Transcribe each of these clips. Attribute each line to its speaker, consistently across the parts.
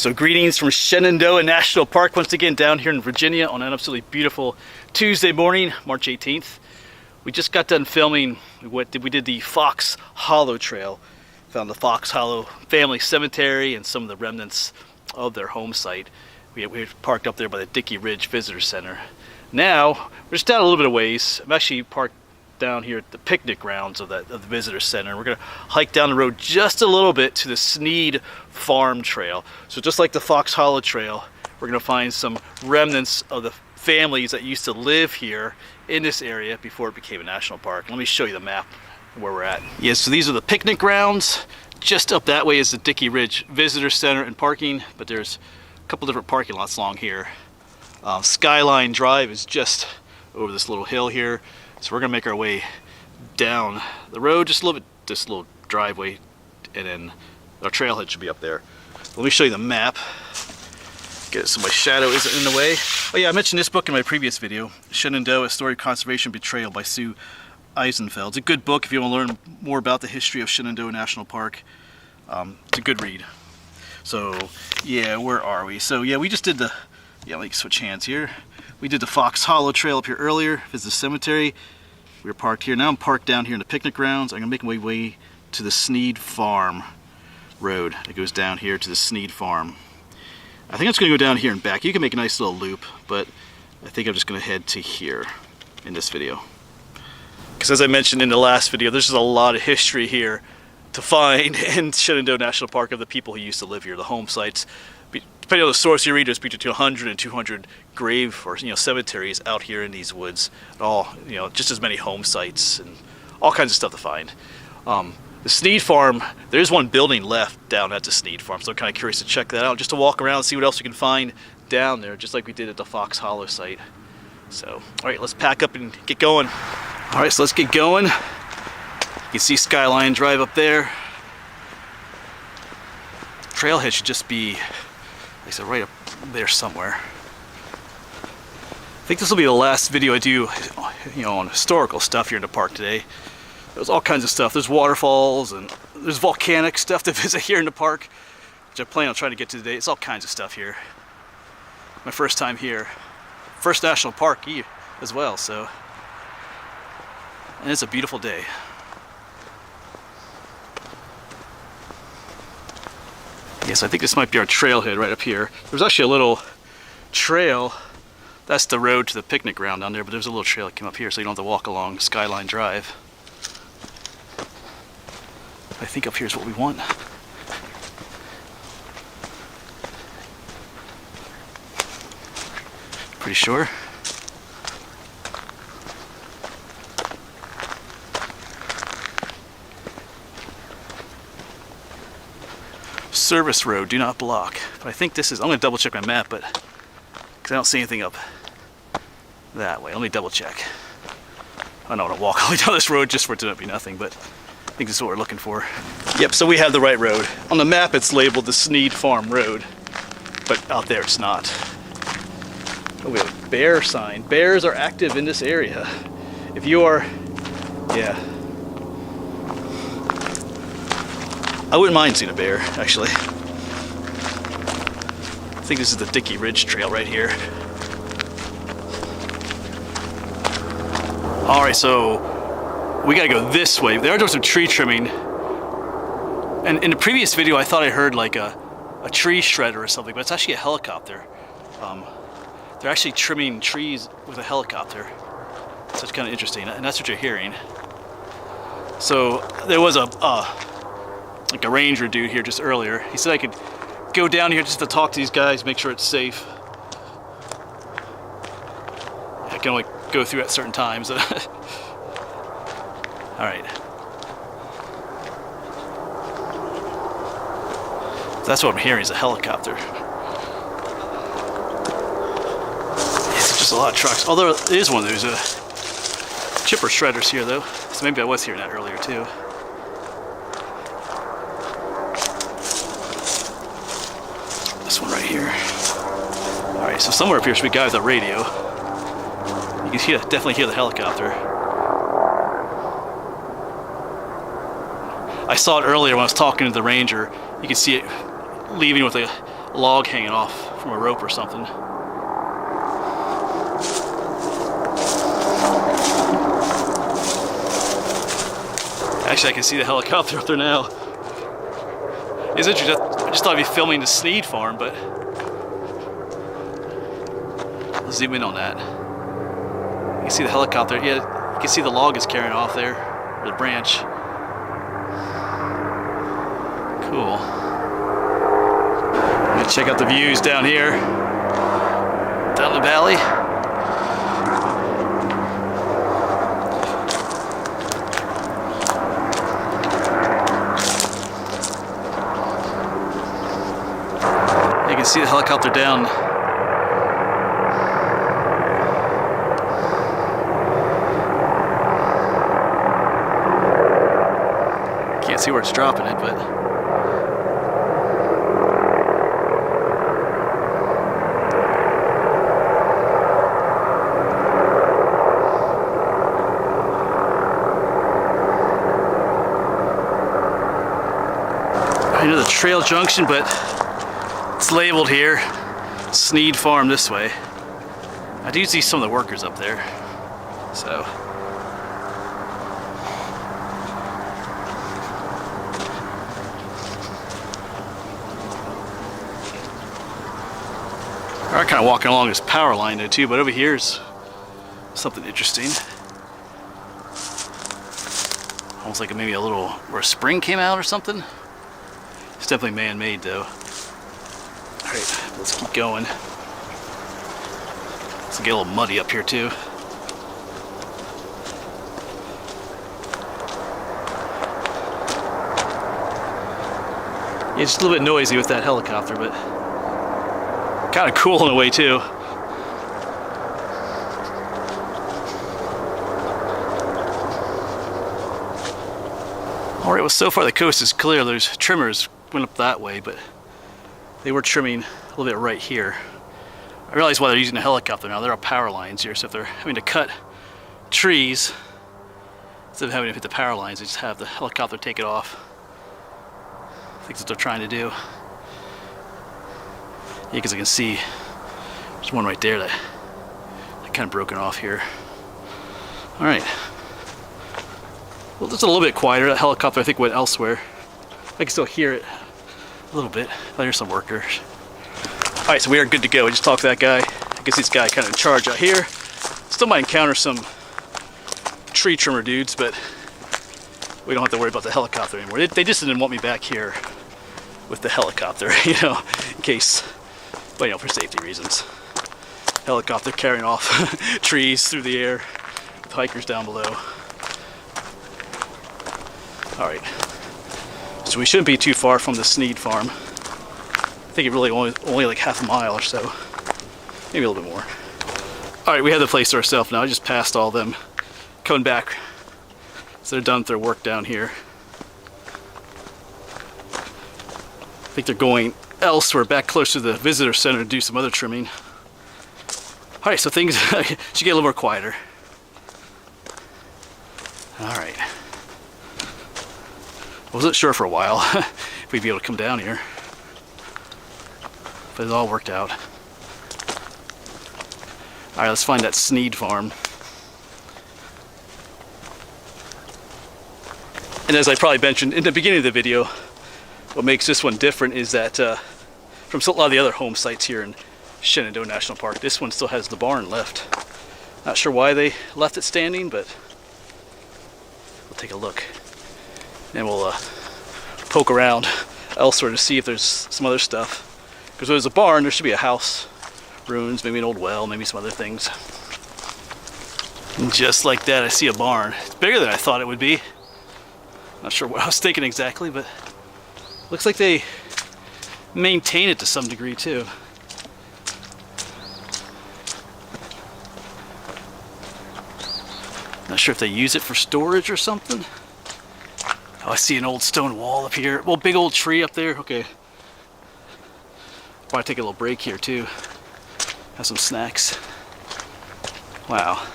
Speaker 1: So greetings from Shenandoah National Park once again down here in Virginia on an absolutely beautiful Tuesday morning, March 18th. We just got done filming. We did the Fox Hollow Trail. Found the Fox Hollow family cemetery and some of the remnants of their home site. We parked up there by the Dickey Ridge Visitor Center. Now we're just down a little bit of ways. I'm actually parked down here at the picnic grounds of the visitor center. We're gonna hike down the road just a little bit to the Sneed farm trail. So just like the Fox Hollow Trail, we're gonna find some remnants of the families that used to live here in this area before it became a national park. Let me show you the map where we're at. Yeah, so these are the picnic grounds. Just up that way is the Dickey Ridge Visitor Center and parking, but there's a couple different parking lots along here. Skyline Drive is just over this little hill here. So we're gonna make our way down the road just a little bit, this little driveway, and then our trailhead should be up there. Let me show you the map. Get it so my shadow isn't in the way. Oh yeah, I mentioned this book in my previous video, Shenandoah, A Story of Conservation Betrayal by Sue Eisenfeld. It's a good book if you want to learn more about the history of Shenandoah National Park. It's a good read. So yeah, where are we? So yeah, we just did the, let me switch hands here. We did the Fox Hollow Trail up here earlier, visit the cemetery. We were parked here. Now I'm parked down here in the picnic grounds. I'm gonna make my way to the Sneed Farm road. It goes down here to the Sneed Farm. I think it's gonna go down here and back. You can make a nice little loop, but I think I'm just gonna head to here in this video. Because as I mentioned in the last video, there's just a lot of history here to find in Shenandoah National Park of the people who used to live here, the home sites. Depending on the source you read, there's between 100 and 200 grave or cemeteries out here in these woods. All just as many home sites and all kinds of stuff to find. The Sneed Farm, there's one building left down at the Sneed Farm, so I'm kind of curious to check that out, just to walk around and see what else we can find down there, just like we did at the Fox Hollow site. So, all right, let's pack up and get going. All right, so let's get going. You can see Skyline Drive up there. Trailhead should just be, like I said, right up there somewhere. I think this will be the last video I do, on historical stuff here in the park today. There's all kinds of stuff. There's waterfalls and there's volcanic stuff to visit here in the park, which I plan on trying to get to today. It's all kinds of stuff here. My first time here. First national park as well, so. And it's a beautiful day. Yes, I think this might be our trailhead right up here. There's actually a little trail. That's the road to the picnic ground down there, but there's a little trail that came up here so you don't have to walk along Skyline Drive. I think up here is what we want. Pretty sure. Service road, do not block. But I think this is, I'm going to double check my map, but because I don't see anything up that way. Let me double check. I don't want to walk all the way down this road just for it to not be nothing, but I think this is what we're looking for. Yep, so we have the right road. On the map it's labeled the Sneed Farm Road, but out there it's not. Oh, we have a bear sign. Bears are active in this area. If you are, yeah. I wouldn't mind seeing a bear, actually. I think this is the Dickey Ridge Trail right here. Alright, so we gotta go this way. There are some tree trimming. And in the previous video I thought I heard like a tree shredder or something, but it's actually a helicopter. They're actually trimming trees with a helicopter. So it's kind of interesting, and that's what you're hearing. So there was like a ranger dude here just earlier. He said I could go down here just to talk to these guys, make sure it's safe. I can only go through at certain times. Alright. That's what I'm hearing is a helicopter. It's just a lot of trucks. Although it is one of those chipper shredders here though. So maybe I was hearing that earlier too. Here. Alright, so somewhere up here should be a guy with a radio. You can definitely hear the helicopter. I saw it earlier when I was talking to the ranger. You can see it leaving with a log hanging off from a rope or something. Actually, I can see the helicopter up there now. It's interesting. I just thought I'd be filming the Snead farm, but I'll zoom in on that. You can see the helicopter. Yeah, you can see the log is carrying off there, or the branch. Cool. I'm gonna check out the views down here, down the valley. You can see the helicopter down. Can't see where it's dropping it, but I know the trail junction, but it's labeled here, Snead Farm this way. I do see some of the workers up there, so. We're kind of walking along this power line though too, but over here's something interesting. Almost like maybe a little, where a spring came out or something. It's definitely man-made though. Alright, let's keep going. It's gonna get a little muddy up here too. Yeah, it's just a little bit noisy with that helicopter, but kind of cool in a way too. Alright, well so far the coast is clear. There's trimmers went up that way, but they were trimming a little bit right here. I realize why they're using a helicopter now. There are power lines here, so if they're having to cut trees, instead of having to hit the power lines, they just have the helicopter take it off. I think that's what they're trying to do. Yeah, because I can see there's one right there that kind of broken off here. Alright. Well, it's a little bit quieter. That helicopter I think went elsewhere. I can still hear it a little bit. Oh, there's some workers. Alright, so we are good to go. We just talked to that guy. I guess this guy kind of in charge out here. Still might encounter some tree trimmer dudes, but we don't have to worry about the helicopter anymore. They just didn't want me back here with the helicopter, you know, in case, but you know, for safety reasons. Helicopter carrying off trees through the air with hikers down below. Alright, so we shouldn't be too far from the Snead farm. I think it really only like half a mile or so, maybe a little bit more. Alright, we have the place to ourselves now. I just passed all them coming back, so they're done with their work down here. I think they're going elsewhere, back close to the visitor center to do some other trimming. Alright, so things should get a little more quieter. Alright. I wasn't sure for a while if we'd be able to come down here, but it all worked out. Alright, let's find that Snead farm. And as I probably mentioned in the beginning of the video, what makes this one different is that from a lot of the other home sites here in Shenandoah National Park, this one still has the barn left. Not sure why they left it standing, but we'll take a look. And we'll poke around elsewhere to see if there's some other stuff. Because if there's a barn, there should be a house, ruins, maybe an old well, maybe some other things. And just like that, I see a barn. It's bigger than I thought it would be. Not sure what I was thinking exactly, but looks like they maintain it to some degree too. Not sure if they use it for storage or something. Oh, I see an old stone wall up here. Well, big old tree up there. Okay. Probably take a little break here too. Have some snacks. Wow.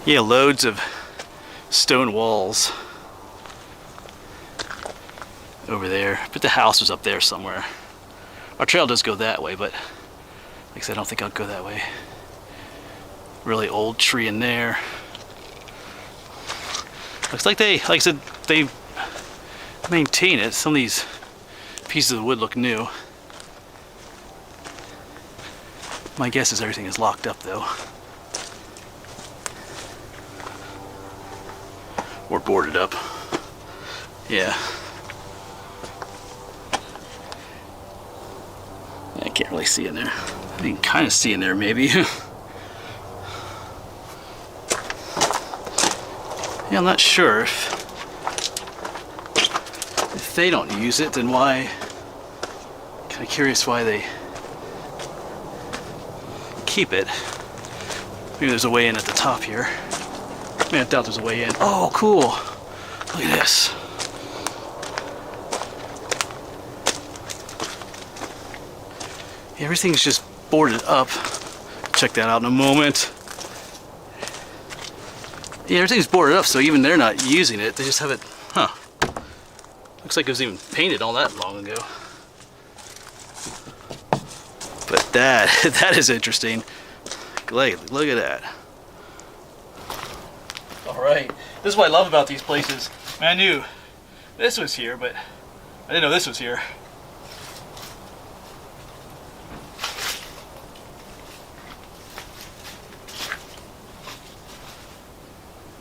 Speaker 1: Yeah, loads of stone walls. over there. But the house was up there somewhere. Our trail does go that way, but like I said, I don't think I'll go that way. Really old tree in there. Looks like they, like I said, they maintain it. Some of these pieces of wood look new. My guess is everything is locked up though. Or boarded up. Yeah. I can't really see in there. I can kind of see in there maybe. Yeah, I'm not sure if they don't use it, then why? Kind of curious why they keep it. Maybe there's a way in at the top here. I mean, I doubt there's a way in. Oh, cool. Look at this. Everything's just boarded up. Check that out in a moment. Yeah, everything's boarded up, so even they're not using it. They just have it, huh. Looks like it was even painted all that long ago. But that is interesting. Look at that. Alright, this is what I love about these places. I knew this was here, but I didn't know this was here.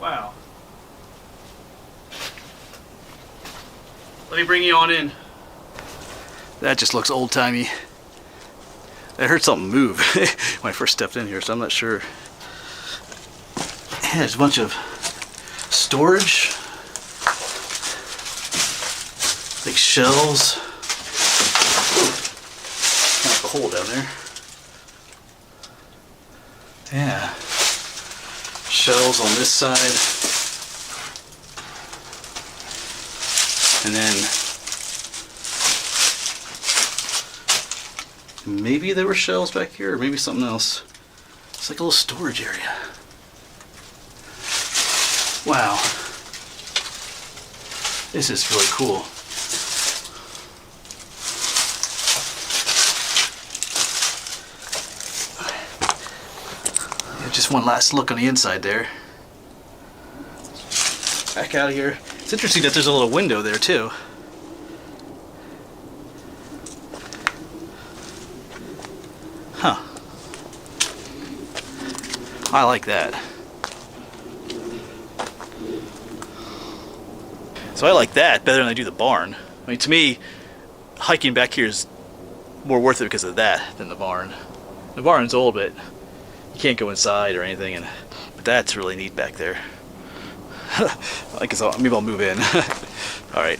Speaker 1: Wow. Let me bring you on in. That just looks old-timey. I heard something move when I first stepped in here, so I'm not sure. Yeah, there's a bunch of storage, like shelves. Kind of a hole down there. Yeah. Shelves on this side. And then maybe there were shelves back here, or maybe something else. It's like a little storage area. Wow. This is really cool. Just one last look on the inside there. Back out of here. It's interesting that there's a little window there too. Huh. I like that. So I like that better than I do the barn. I mean, to me, hiking back here is more worth it because of that than the barn. The barn's old, but you can't go inside or anything, but that's really neat back there. I guess maybe I'll move in. Alright.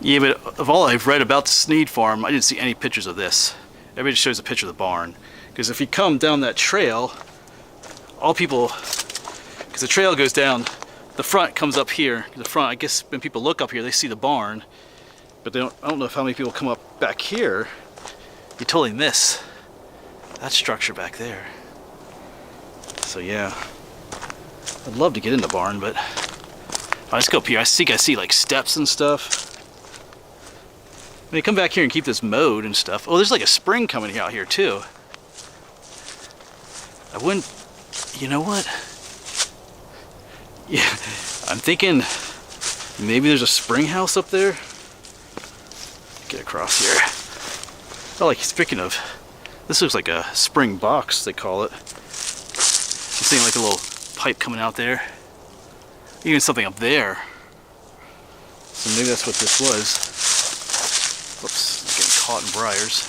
Speaker 1: Yeah, but of all I've read about the Snead farm, I didn't see any pictures of this. Everybody just shows a picture of the barn. Because if you come down that trail, all people, because the trail goes down, the front comes up here. The front, I guess when people look up here, they see the barn, but I don't know how many people come up back here. You totally miss that structure back there. So yeah, I'd love to get in the barn, but I just go up here. I think I see like steps and stuff. When you come back here and keep this mowed and stuff. Oh, there's like a spring coming out here too. I wouldn't, you know what? Yeah, I'm thinking maybe there's a spring house up there. Get across here. Oh, like speaking of, this looks like a spring box, they call it. I'm seeing like a little pipe coming out there. Even something up there. So maybe that's what this was. Whoops, I'm getting caught in briars.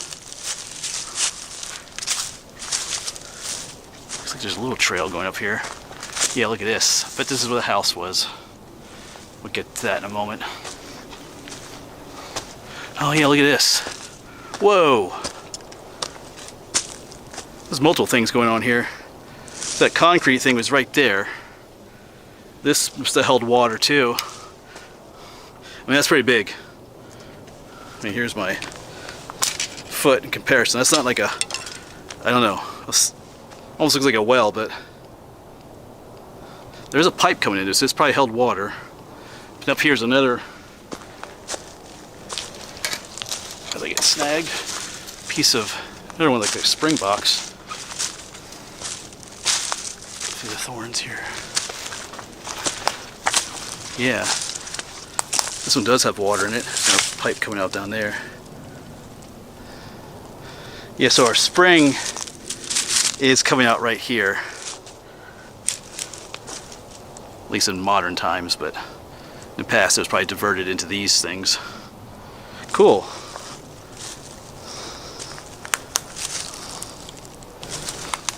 Speaker 1: Looks like there's a little trail going up here. Yeah, look at this. I bet this is where the house was. We'll get to that in a moment. Oh yeah, look at this. Whoa! There's multiple things going on here. That concrete thing was right there. This must have held water too. I mean, that's pretty big. I mean, here's my foot in comparison. That's not like a, I don't know, almost looks like a well, but there's a pipe coming into this. It's probably held water. And up here's another snag piece of, another one like a spring box. See the thorns here. Yeah, this one does have water in it. There's a pipe coming out down there. Yeah, so our spring is coming out right here. At least in modern times, but in the past it was probably diverted into these things. Cool.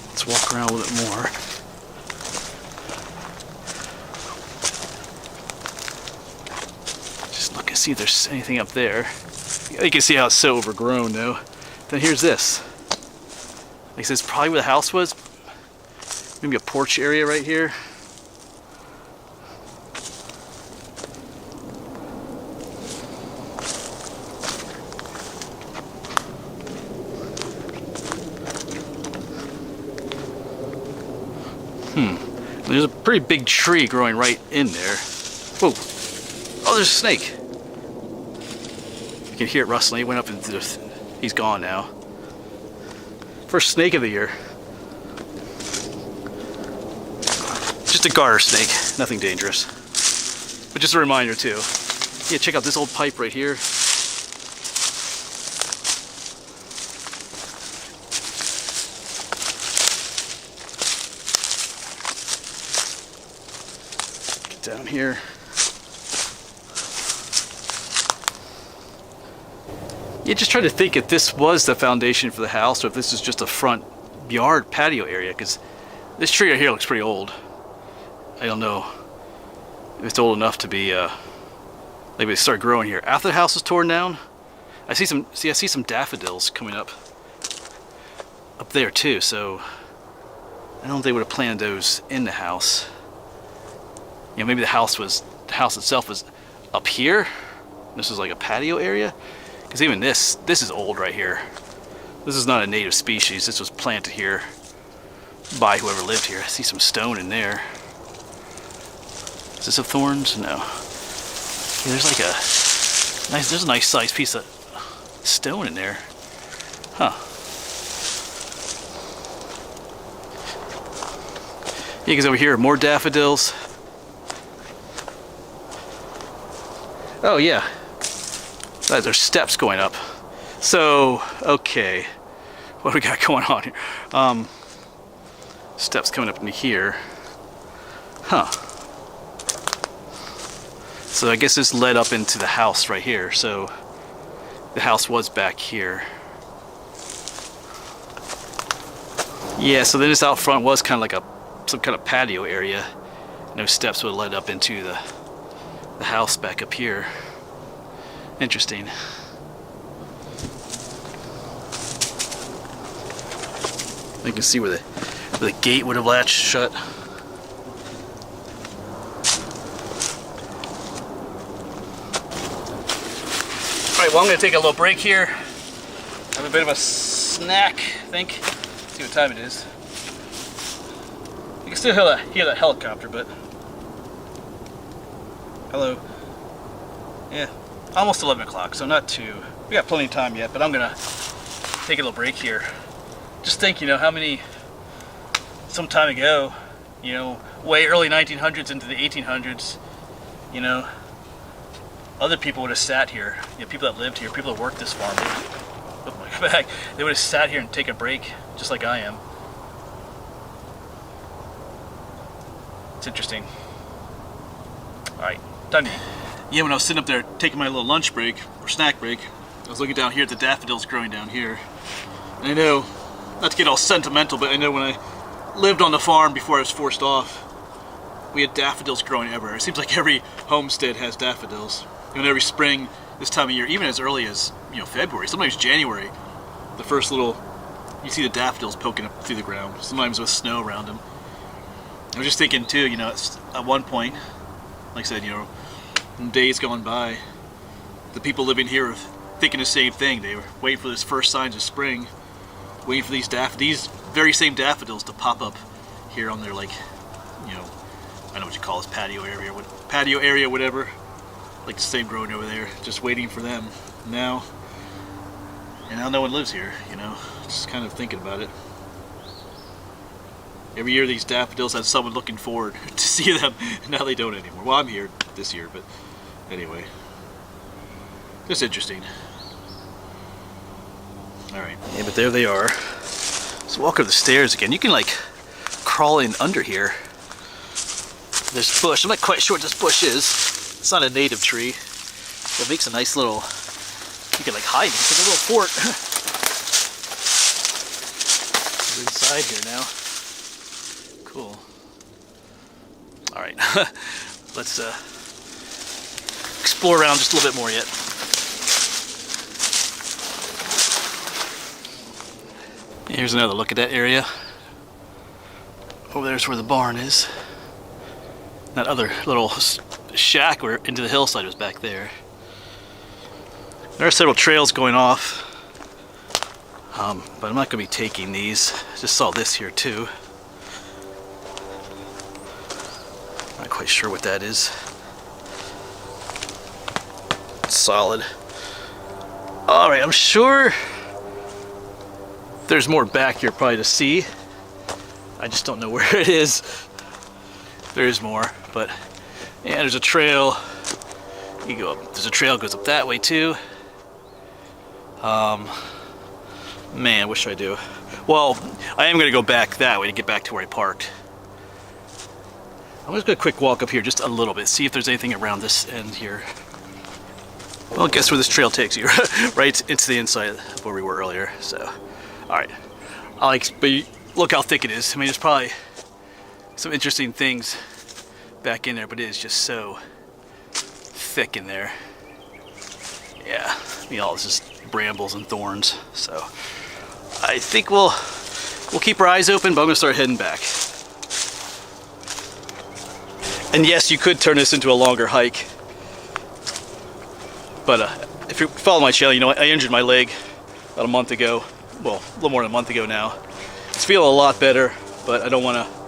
Speaker 1: Let's walk around a little bit more. Just look and see if there's anything up there. You can see how it's so overgrown though. Then here's this. Like I said, it's probably where the house was. Maybe a porch area right here. There's a pretty big tree growing right in there. Whoa. Oh, there's a snake. You can hear it rustling. He went up into the... He's gone now. First snake of the year. Just a garter snake. Nothing dangerous. But just a reminder too. Yeah, check out this old pipe right here. Down here. Yeah, just try to think if this was the foundation for the house or if this is just a front yard patio area, because this tree right here looks pretty old. I don't know if it's old enough to be maybe it started growing here after the house was torn down. I see some daffodils coming up there too, so I don't think they would have planted those in the house. You know, maybe the house itself was up here. This is like a patio area. Because even this is old right here. This is not a native species. This was planted here by whoever lived here. I see some stone in there. Is this of thorns? No. Yeah, there's a nice sized piece of stone in there. Huh. Yeah, because over here, more daffodils. Oh yeah, there's steps going up. So, okay, what do we got going on here? Steps coming up into here. Huh. So I guess this led up into the house right here. So the house was back here. Yeah, so then this out front was kind of like some kind of patio area. No steps would have led up into the house back up here. Interesting. You can see where the gate would have latched shut. Alright, well I'm going to take a little break here. Have a bit of a snack, I think. See what time it is. You can still hear that helicopter, but... Hello. Yeah, almost 11 o'clock, so not too... We got plenty of time yet, but I'm gonna take a little break here. Just think, you know, how many... Some time ago, you know, way early 1900s into the 1800s, you know, other people would have sat here. You know, people that lived here, people that worked this farm, they would have sat here and take a break, just like I am. It's interesting. Alright, time to eat. Yeah, when I was sitting up there taking my little lunch break, or snack break, I was looking down here at the daffodils growing down here. And I know, not to get all sentimental, but I know when I lived on the farm before I was forced off, we had daffodils growing everywhere. It seems like every homestead has daffodils. And every spring, this time of year, even as early as, you know, February, sometimes January, the first little, you see the daffodils poking up through the ground, sometimes with snow around them. I was just thinking too, you know, at one point, like I said, you know, in days gone by, the people living here were thinking the same thing. They were waiting for those first signs of spring, waiting for these very same daffodils to pop up here on their, like, you know, I don't know what you call this, patio area, whatever. Like the same growing over there, just waiting for them. Now, And now no one lives here, you know, just kind of thinking about it. Every year these daffodils have someone looking forward to see them. Now they don't anymore. Well, I'm here this year, but anyway. Just interesting. Alright. Yeah, but there they are. So walk up the stairs again. You can like crawl in under here. There's a bush. I'm not quite sure what this bush is. It's not a native tree. It makes a nice little, you can like hide. It's like a little fort. We're inside here now. Cool. Alright. Let's explore around just a little bit more yet. Here's another look at that area. Over there's where the barn is. That other little shack where into the hillside was back there. There are several trails going off, but I'm not going to be taking these. I just saw this here too. Not quite sure what that is. It's solid. Alright, I'm sure there's more back here probably to see. I just don't know where it is. There is more, but yeah, there's a trail. You go up. There's a trail that goes up that way too. Man, what should I do? Well, I am going to go back that way to get back to where I parked. I'm just going to quick walk up here just a little bit, see if there's anything around this end here. Well, guess where this trail takes you? Right into the inside of where we were earlier. So, all right. But look how thick it is. I mean, there's probably some interesting things back in there, but it is just so thick in there. Yeah, I mean, all this is brambles and thorns. So I think we'll keep our eyes open, but I'm gonna start heading back. And yes, you could turn this into a longer hike, but if you follow my channel, you know I injured my leg about a month ago. Well, a little more than a month ago now. It's feeling a lot better, but I don't want to.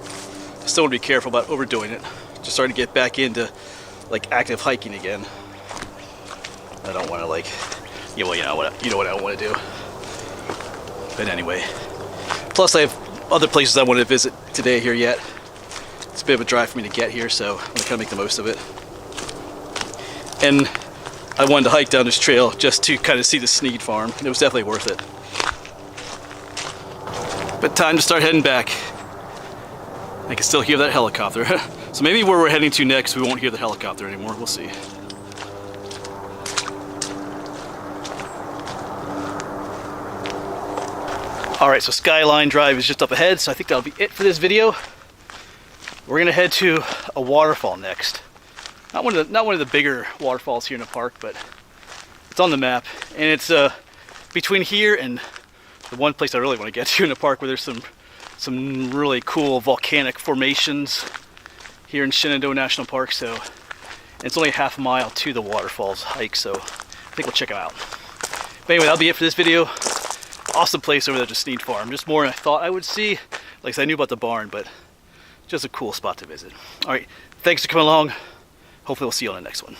Speaker 1: Still want to be careful about overdoing it. Just starting to get back into like active hiking again. I don't want to like, yeah, well, you know what I want to do. But anyway, plus I have other places I want to visit today here yet. It's a bit of a drive for me to get here, so I'm gonna kind of make the most of it. And I wanted to hike down this trail just to kind of see the Snead farm. It was definitely worth it. But time to start heading back. I can still hear that helicopter. So maybe where we're heading to next, we won't hear the helicopter anymore. We'll see. Alright, so Skyline Drive is just up ahead, so I think that'll be it for this video. We're gonna head to a waterfall next. Not one of the bigger waterfalls here in the park, but it's on the map. And it's between here and the one place I really want to get to in the park, where there's some really cool volcanic formations here in Shenandoah National Park. So and it's only a half mile to the waterfalls hike, so I think we'll check them out. But anyway, that'll be it for this video. Awesome place over there, the Snead farm. Just more than I thought I would see. Like I said, I knew about the barn, but just a cool spot to visit. All right, thanks for coming along. Hopefully we'll see you on the next one.